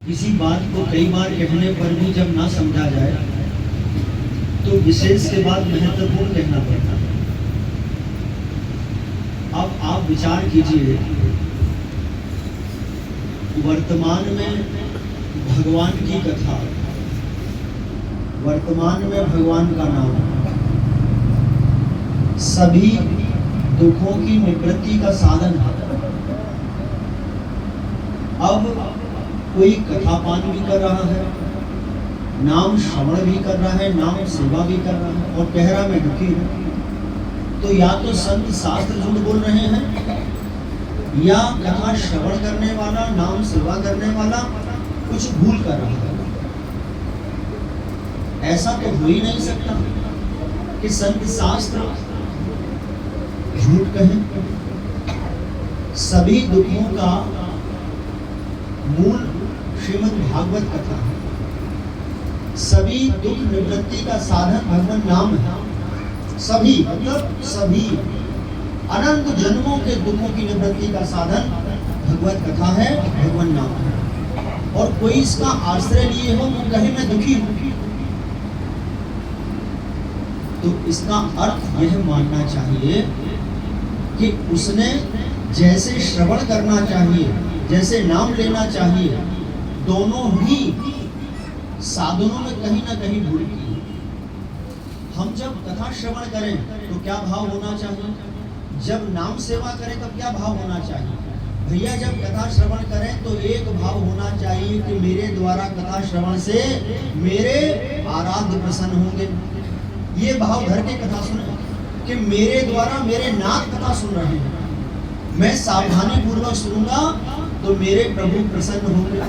किसी बात को कई बार कहने पर भी जब ना समझा जाए तो विशेष के बाद महत्वपूर्ण कहना पड़ता है। अब आप विचार कीजिए, वर्तमान में भगवान की कथा, वर्तमान में भगवान का नाम सभी दुखों की निवृत्ति का साधन है। अब कोई कथा पान भी कर रहा है, नाम श्रवण भी कर रहा है, नाम सेवा भी कर रहा है और कह रहा मैं दुखी हूं, तो या तो संत शास्त्र झूठ बोल रहे हैं या कथा श्रवण करने वाला, नाम सेवा करने वाला कुछ भूल कर रहा है। ऐसा तो हो ही नहीं सकता कि संत शास्त्र झूठ कहें। सभी दुखों का मूल श्रीमद् भागवत कथा है। सभी दुख निवृत्ति का साधन भगवान नाम है। सभी मतलब सभी अनंत जन्मों के दुखों की निवृत्ति का साधन भगवत कथा है, भगवान नाम है। और कोई इसका आश्रय लिए हो वो कहे मैं दुखी हूं, तो इसका अर्थ यह मानना चाहिए कि उसने जैसे श्रवण करना चाहिए, जैसे नाम लेना चाहिए, दोनों ही साधनों में कहीं ना कहीं भूल की। हम जब कथा श्रवण करें तो क्या भाव होना चाहिए, जब नाम सेवा करें तब क्या भाव होना चाहिए। भैया जब कथा श्रवण करें तो एक भाव होना चाहिए कि मेरे द्वारा कथा श्रवण से मेरे आराध्य प्रसन्न होंगे। ये भाव धर के कथा सुने कि मेरे द्वारा मेरे नाथ कथा सुन रहे हैं, मैं सावधानी पूर्वक सुनूंगा तो मेरे प्रभु प्रसन्न होंगे।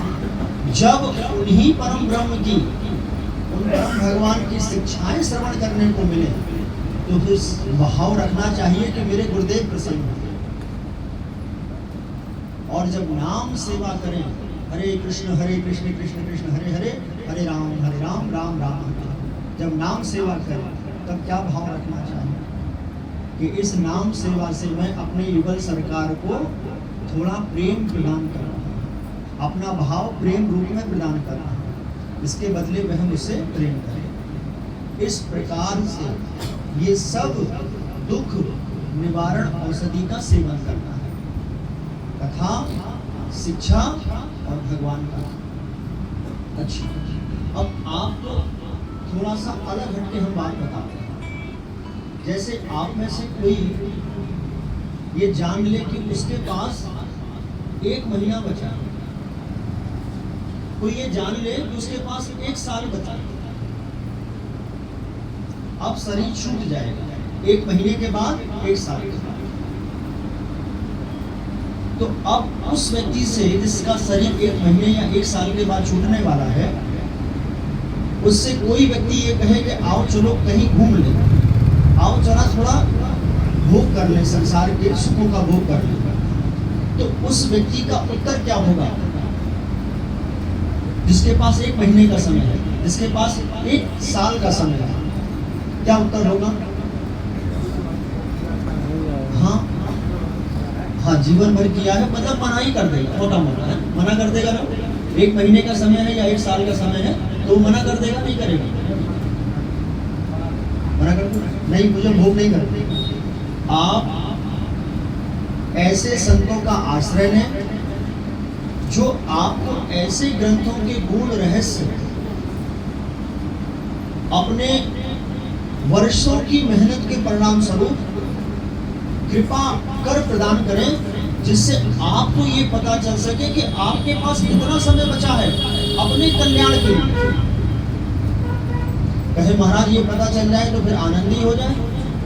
जब उन्हीं परम ब्रह्म की, उन परम भगवान की शिक्षाएं श्रवण करने को मिले तो फिर भाव रखना चाहिए कि मेरे गुरुदेव प्रसन्न होंगे। और जब नाम सेवा करें, हरे कृष्ण कृष्ण कृष्ण हरे हरे, हरे राम राम राम हरे, जब नाम सेवा करें तब क्या भाव रखना चाहिए कि इस नाम सेवा से मैं अपने युगल सरकार को थोड़ा प्रेम प्रदान कर रहा हूँ, अपना भाव प्रेम रूप में प्रदान कर रहा हूँ, इसके बदले वह मुझसे प्रेम करें। इस प्रकार से ये सब दुख निवारण औषधि का सेवन करना है, कथा, शिक्षा और भगवान का। अच्छा, अब आपको थोड़ा सा अलग हटके हम बात बताते हैं। जैसे आप में से कोई ये जान ले कि उसके पास 1 महीना बचा है, कोई ये जान ले कि उसके पास 1 साल बचा है। अब शरीर छूट जाएगा 1 महीने के बाद, 1 साल के बाद। तो अब उस व्यक्ति से जिसका शरीर 1 महीने या 1 साल के बाद छूटने वाला है, उससे कोई व्यक्ति ये कहे कि आओ चलो कहीं घूम ले, आओ चला थोड़ा भोग कर ले, संसार के सुखों का भोग कर ले, तो उस व्यक्ति का उत्तर क्या होगा? जिसके पास 1 महीने का समय है, जिसके पास 1 साल का समय है, क्या उत्तर होगा? हाँ, जीवन भर किया है मतलब मना ही कर देगा, छोटा मोटा है, मना कर देगा ना। 1 महीने का समय है या 1 साल का समय है तो मना कर देगा, नहीं करेगा, मना कर देगा, नहीं मुझे भोग नहीं करते। आप ऐसे संतों का आश्रय लें जो आपको ऐसे ग्रंथों के गुण रहस्य अपने वर्षों की मेहनत के परिणाम स्वरूप कृपा कर प्रदान करें, जिससे आपको ये पता चल सके कि आपके पास कितना समय बचा है अपने कल्याण के लिए। कहे महाराज ये पता चल जाए तो फिर आनंद ही हो जाए।